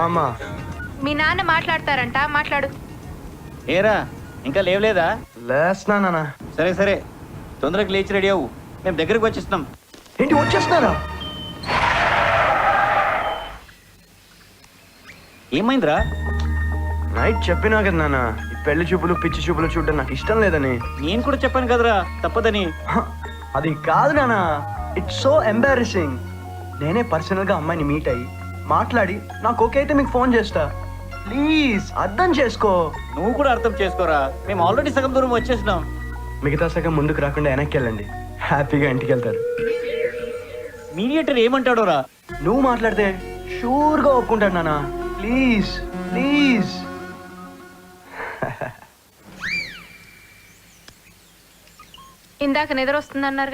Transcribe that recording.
అమ్మా మీ నాన్న మాట్లాడతారంట, మాట్లాడు. ఏరా ఇంకా లేవలేదా? లేస్తున్నా నాన్న. సరే సరే, తొందరగా లేచి రెడీ అవ్వు, మేము దగ్గరికి వచ్చేస్తున్నాం. ఏంటి వచ్చేస్తున్నారా? ఏమైందిరా? నైట్ చెప్పినా కదా నాన్న, ఈ పెళ్లి చూపులు పిచ్చి చూపులు చూడడం నాకు ఇష్టం లేదని. నేను కూడా చెప్పాను కదరా తప్పదని. హ, అది కాదు నాన్న, ఇట్స్ సో ఎంబారసింగ్. నేనే పర్సనల్ గా అమ్మాయిని మీట్ అయ్యి మాట్లాడి నాకు ఓకే అయితే మీకు ఫోన్ చేస్తా. ప్లీజ్ అర్థం చేసుకో. నువ్వు కూడా అర్థం చేసుకోరా, మేము ఆల్రెడీ సగం దూరం వచ్చేసినాం. మిగతా సగం ముందుకు రాకుండా వెనక్కి వెళ్ళండి, హ్యాపీగా ఇంటికి వెళ్తారు. మీడియేటర్ ఏమంటాడోరా? నువ్వు మాట్లాడితే షూర్గా ఒప్పుకుంటాడు నాన్న. Please please. ఇందాక నిద్ర వస్తుందన్నారు.